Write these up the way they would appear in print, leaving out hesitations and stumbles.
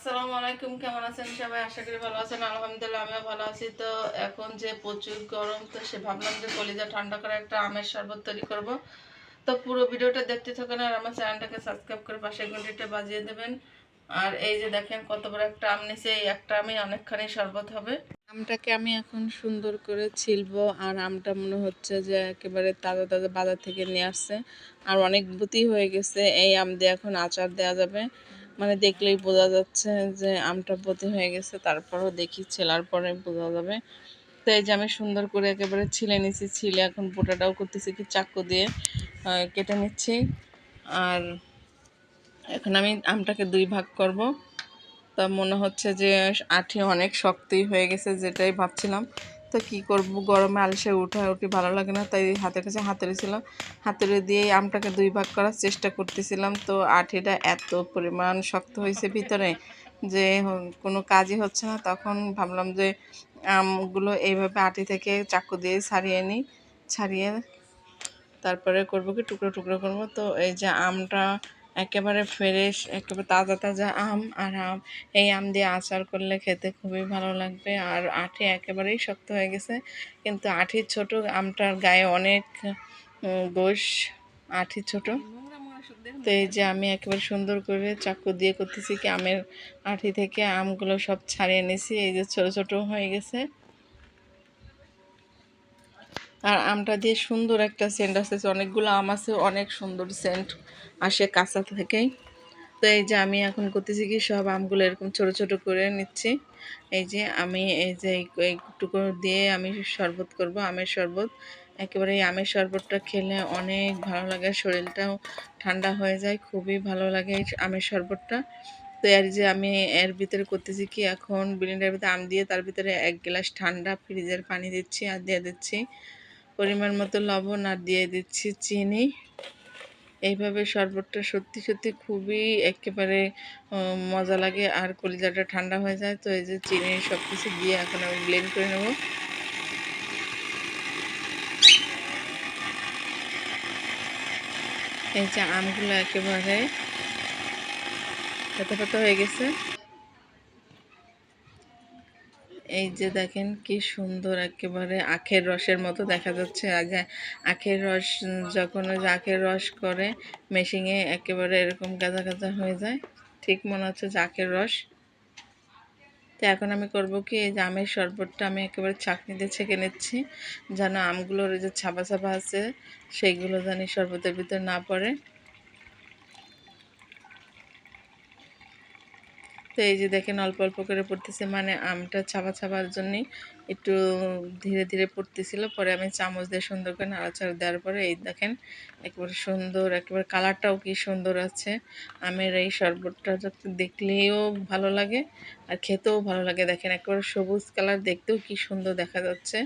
আসসালামু আলাইকুম, কেমন আছেন সবাই? আশা করি ভালো আছেন। আলহামদুলিল্লাহ আমিও ভালো আছি। তো এখন যে প্রচুর গরম, তো সে ভাবলাম যে কলিজা ঠান্ডা করে একটা আমের শরবত তৈরি করব। তো পুরো ভিডিওটা দেখতে থাকুন আর আমার চ্যানেলটাকে সাবস্ক্রাইব করে পাশে ঘন্টিটা বাজিয়ে দেবেন। আর এই যে দেখেন কত বড় একটা আম নিচে, এই একটা আমে অনেকখানি শরবত হবে। আমটাকে আমি এখন সুন্দর করে ছিলবো। আর আমটা মনে হচ্ছে যে একেবারে তাজা তাজা বাজার থেকে নিয়ে আসছে, আর অনেক বুতি হয়ে গেছে। এই আম দিয়ে এখন আচার দেওয়া যাবে, মানে দেখলেই বোঝা যাচ্ছে যে আমটা বতি হয়ে গেছে। তারপরও দেখি ছেলার পরে বোঝা যাবে। তো এই যে আমি সুন্দর করে একেবারে ছিলে নিচ্ছি, ছিলে এখন পোটাটাও করতেছি কি চাকু দিয়ে কেটে নিচ্ছি। আর এখন আমি আমটাকে দুই ভাগ করব। তা মনে হচ্ছে যে আঠি অনেক শক্তই হয়ে গেছে, যেটাই ভাবছিলাম। তো কি করব, গরমে আলসে উঠি ভালো লাগে না, তাই হাতের কাছে হাতুড়ি ছিল, হাতুড়ি দিয়েই আমটাকে দুই ভাগ করার চেষ্টা করতেছিলাম। তো আঠিটা এত পরিমাণ শক্ত হয়েছে ভিতরে যে কোনো কাজই হচ্ছে না। তখন ভাবলাম যে আমগুলো এইভাবে আটি থেকে চাকু দিয়ে ছাড়িয়ে নিই, ছাড়িয়ে তারপরে করব কি টুকরো টুকরো করব। তো এই যে আমটা একেবারে ফ্রেশ, একেবারে তাজা তাজা আম। আর এই আম দিয়ে আচার করলে খেতে খুবই ভালো লাগবে। আর আঠি একেবারেই শক্ত হয়ে গেছে, কিন্তু আঠি ছোট, আমটার গায়ে অনেক গোশ, আঠি ছোট। তো এই যে আমি একেবারে সুন্দর করে চাকু দিয়ে করতেছি কি আমের আঠি থেকে আমগুলো সব ছাড়িয়ে নিছি। এই যে ছোট ছোট হয়ে গেছে। আর আমটা দিয়ে সুন্দর একটা সেন্ট আসছে, অনেকগুলো আম আছে, অনেক সুন্দর সেন্ট আসে কাঁচা থেকেই। তো এই যে আমি এখন করতেছি কি সব আমগুলো এরকম ছোট ছোট করে নিচ্ছি। এই যে আমি এই যে এইটুকু দিয়ে আমি শরবত করব, আমের শরবত। একেবারে এই আমের শরবতটা খেলে অনেক ভালো লাগে, শরীরটাও ঠান্ডা হয়ে যায়, খুবই ভালো লাগে এই আমের শরবতটা। তো এর যে আমি এর ভিতরে করতেছি কি এখন ব্লেন্ডারের ভিতরে আম দিয়ে তার ভিতরে 1 গ্লাস ঠান্ডা ফ্রিজের পানি দিচ্ছি, আর দিয়ে দিচ্ছি পরিমাণ মতো লবণ, আর দিয়ে দিচ্ছি চিনি। এইভাবে শরবতটা সত্যি সত্যি খুবই একেবারে মজা লাগে, আর কলিজাটা ঠান্ডা হয়ে যায়। তো এই যে চিনি সব কিছু দিয়ে এখন আমি ব্লেন্ড করে নেব। এই যে আমগুলো একেবারে পাতা পাতা হয়ে গেছে। এই যে দেখেন কি সুন্দর, একেবারে আখের রসের মতো দেখা যাচ্ছে। আগে আখের রস যখন ওই যে আখের রস করে মেশিনে, একেবারে এরকম গাজা গাজা হয়ে যায়, ঠিক মনে হচ্ছে যে আখের রস। তো এখন আমি করব কি, এই যে আমের শরবতটা আমি একেবারে ছাঁকনি দিয়ে ছেঁকে নিচ্ছি, যেন আমগুলোর যে ছাপা ছাপা আছে সেইগুলো জানি শরবতের ভিতর না পড়ে। তো এই যে দেখেন অল্প অল্প করে পড়তেছে, মানে আমটা ছাপা ছাপার জন্যই একটু ধীরে ধীরে পড়তেছিল। পরে আমি চামচ দিয়ে সুন্দর করে নাড়াচাড়া দেওয়ার পরে এই দেখেন একেবারে সুন্দর, একেবারে কালারটাও কি সুন্দর আছে। আমের এই শরবতটা দেখলেও ভালো লাগে আর খেতেও ভালো লাগে। দেখেন একেবারে সবুজ কালার, দেখতেও কি সুন্দর দেখা যাচ্ছে।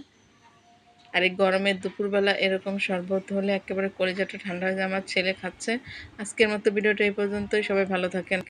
আর এই গরমের দুপুরবেলা এরকম শরবত হলে একেবারে কলিজাটা ঠান্ডা হয়ে যায়। আমার ছেলে খাচ্ছে। আজকের মতো ভিডিওটা এই পর্যন্তই, সবাই ভালো থাকেন।